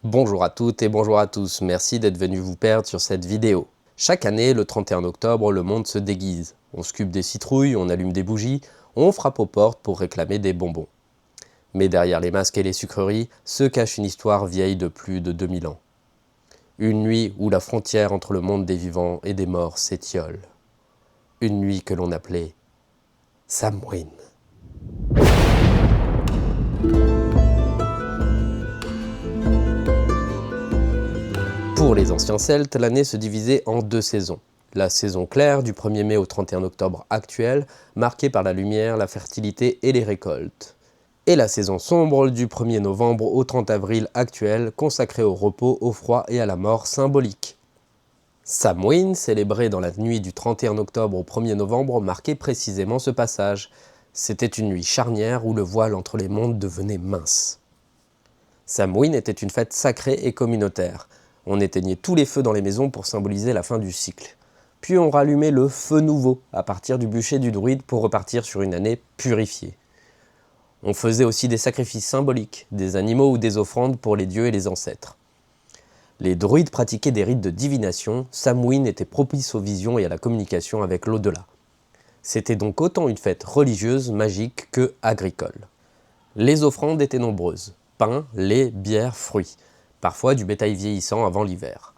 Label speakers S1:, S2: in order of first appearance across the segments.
S1: Bonjour à toutes et bonjour à tous, merci d'être venus vous perdre sur cette vidéo. Chaque année, le 31 octobre, le monde se déguise. On sculpte des citrouilles, on allume des bougies, on frappe aux portes pour réclamer des bonbons. Mais derrière les masques et les sucreries se cache une histoire vieille de plus de 2000 ans. Une nuit où la frontière entre le monde des vivants et des morts s'étiole. Une nuit que l'on appelait Samhain. Pour les anciens Celtes, l'année se divisait en deux saisons. La saison claire, du 1er mai au 31 octobre actuel, marquée par la lumière, la fertilité et les récoltes. Et la saison sombre, du 1er novembre au 30 avril actuel, consacrée au repos, au froid et à la mort symbolique. Samhain, célébré dans la nuit du 31 octobre au 1er novembre, marquait précisément ce passage. C'était une nuit charnière où le voile entre les mondes devenait mince. Samhain était une fête sacrée et communautaire. On éteignait tous les feux dans les maisons pour symboliser la fin du cycle. Puis on rallumait le feu nouveau à partir du bûcher du druide pour repartir sur une année purifiée. On faisait aussi des sacrifices symboliques, des animaux ou des offrandes pour les dieux et les ancêtres. Les druides pratiquaient des rites de divination, Samhain était propice aux visions et à la communication avec l'au-delà. C'était donc autant une fête religieuse, magique que agricole. Les offrandes étaient nombreuses, pain, lait, bière, fruits. Parfois du bétail vieillissant avant l'hiver.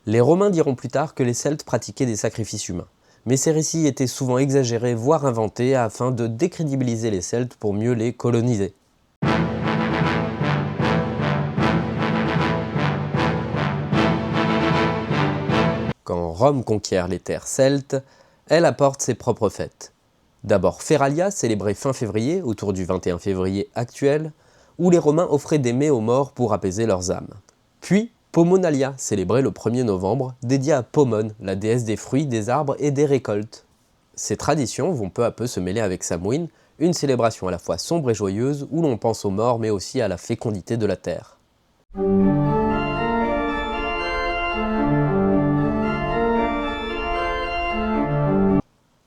S1: Les Romains diront plus tard que les Celtes pratiquaient des sacrifices humains, mais ces récits étaient souvent exagérés, voire inventés, afin de décrédibiliser les Celtes pour mieux les coloniser. Quand Rome conquiert les terres celtes, elle apporte ses propres fêtes. D'abord Feralia, célébrée fin février, autour du 21 février actuel, où les Romains offraient des mets aux morts pour apaiser leurs âmes. Puis Pomonalia, célébrée le 1er novembre, dédiée à Pomone, la déesse des fruits, des arbres et des récoltes. Ces traditions vont peu à peu se mêler avec Samhain, une célébration à la fois sombre et joyeuse où l'on pense aux morts mais aussi à la fécondité de la terre.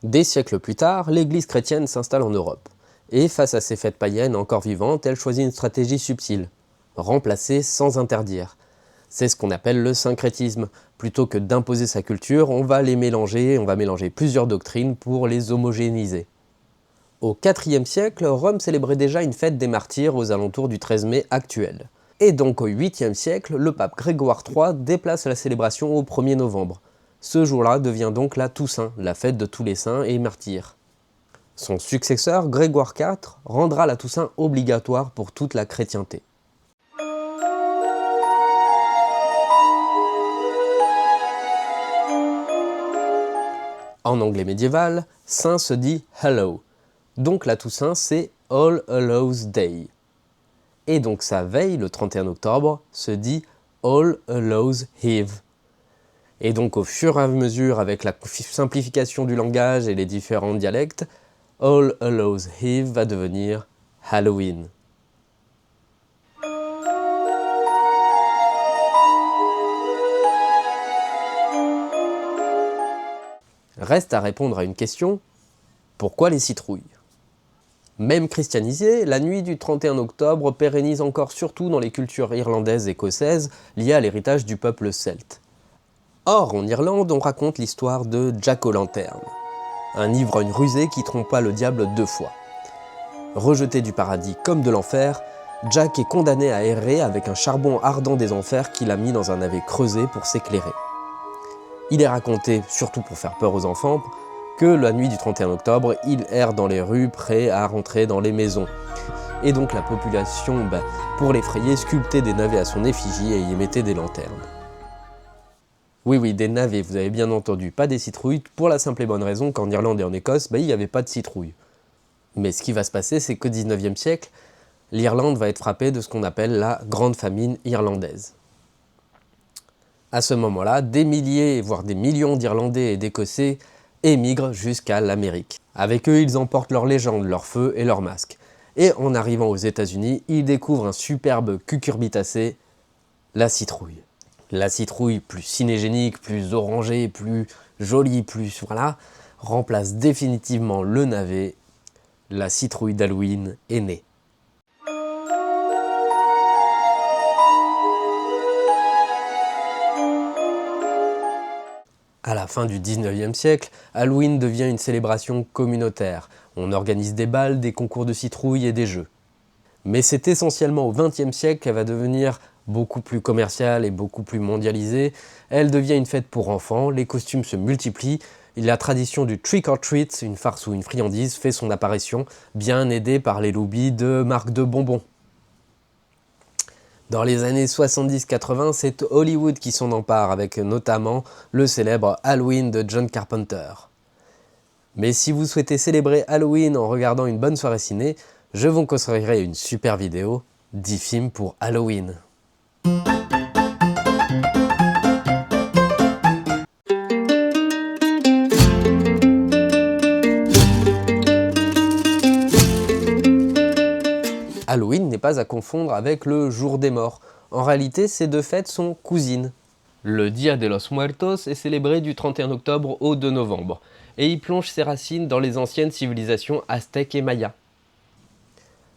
S1: Des siècles plus tard, l'Église chrétienne s'installe en Europe. Et face à ces fêtes païennes encore vivantes, elle choisit une stratégie subtile. Remplacer sans interdire. C'est ce qu'on appelle le syncrétisme. Plutôt que d'imposer sa culture, on va mélanger plusieurs doctrines pour les homogénéiser. Au IVe siècle, Rome célébrait déjà une fête des martyrs aux alentours du 13 mai actuel. Et donc au 8e siècle, le pape Grégoire III déplace la célébration au 1er novembre. Ce jour-là devient donc la Toussaint, la fête de tous les saints et martyrs. Son successeur, Grégoire IV, rendra la Toussaint obligatoire pour toute la chrétienté. En anglais médiéval, saint se dit Hallow, donc la Toussaint c'est All Hallows Day. Et donc sa veille, le 31 octobre, se dit All Hallows Eve. Et donc au fur et à mesure, avec la simplification du langage et les différents dialectes, All Hallows Eve va devenir Halloween. Reste à répondre à une question, pourquoi les citrouilles? Même christianisée, la nuit du 31 octobre pérennise encore surtout dans les cultures irlandaises et écossaises liées à l'héritage du peuple celte. Or, en Irlande, on raconte l'histoire de Jack O'Lantern, un ivrogne rusé qui trompa le diable 2 fois. Rejeté du paradis comme de l'enfer, Jack est condamné à errer avec un charbon ardent des enfers qu'il a mis dans un navet creusé pour s'éclairer. Il est raconté, surtout pour faire peur aux enfants, que la nuit du 31 octobre, il erre dans les rues prêt à rentrer dans les maisons. Et donc la population, pour l'effrayer, sculptait des navets à son effigie et y mettait des lanternes. Oui, des navets, vous avez bien entendu, pas des citrouilles, pour la simple et bonne raison qu'en Irlande et en Écosse, il n'y avait pas de citrouilles. Mais ce qui va se passer, c'est qu'au 19e siècle, l'Irlande va être frappée de ce qu'on appelle la Grande Famine irlandaise. À ce moment-là, des milliers, voire des millions d'Irlandais et d'Écossais émigrent jusqu'à l'Amérique. Avec eux, ils emportent leurs légendes, leurs feux et leurs masques. Et en arrivant aux États-Unis, ils découvrent un superbe cucurbitacé, la citrouille. La citrouille plus cinégénique, plus orangée, plus jolie, remplace définitivement le navet. La citrouille d'Halloween est née. À la fin du 19e siècle, Halloween devient une célébration communautaire. On organise des bals, des concours de citrouilles et des jeux. Mais c'est essentiellement au 20e siècle qu'elle va devenir beaucoup plus commerciale et beaucoup plus mondialisée. Elle devient une fête pour enfants, les costumes se multiplient, et la tradition du trick or treat, une farce ou une friandise, fait son apparition, bien aidée par les lobbies de marques de bonbons. Dans les années 70-80, c'est Hollywood qui s'en empare, avec notamment le célèbre Halloween de John Carpenter. Mais si vous souhaitez célébrer Halloween en regardant une bonne soirée ciné, je vous conseillerais une super vidéo, 10 films pour Halloween. Halloween n'est pas à confondre avec le jour des morts. En réalité, ces deux fêtes sont cousines. Le Dia de los Muertos est célébré du 31 octobre au 2 novembre, et il plonge ses racines dans les anciennes civilisations aztèques et mayas.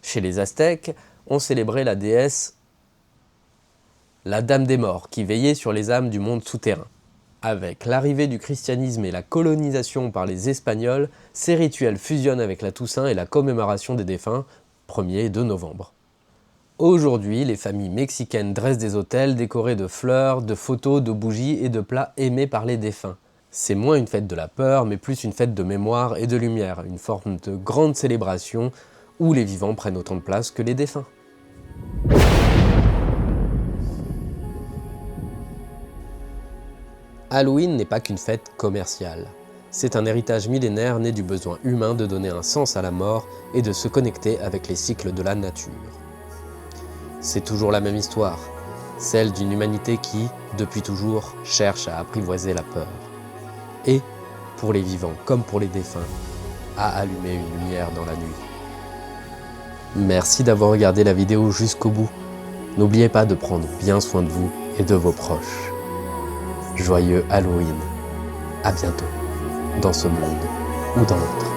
S1: Chez les Aztèques, on célébrait la déesse, la Dame des Morts, qui veillait sur les âmes du monde souterrain. Avec l'arrivée du christianisme et la colonisation par les Espagnols, ces rituels fusionnent avec la Toussaint et la commémoration des défunts, 1er et 2 novembre. Aujourd'hui, les familles mexicaines dressent des autels décorés de fleurs, de photos, de bougies et de plats aimés par les défunts. C'est moins une fête de la peur, mais plus une fête de mémoire et de lumière, une forme de grande célébration où les vivants prennent autant de place que les défunts. Halloween n'est pas qu'une fête commerciale. C'est un héritage millénaire né du besoin humain de donner un sens à la mort et de se connecter avec les cycles de la nature. C'est toujours la même histoire, celle d'une humanité qui, depuis toujours, cherche à apprivoiser la peur. Et, pour les vivants comme pour les défunts, à allumer une lumière dans la nuit. Merci d'avoir regardé la vidéo jusqu'au bout. N'oubliez pas de prendre bien soin de vous et de vos proches. Joyeux Halloween. À bientôt, dans ce monde ou dans l'autre.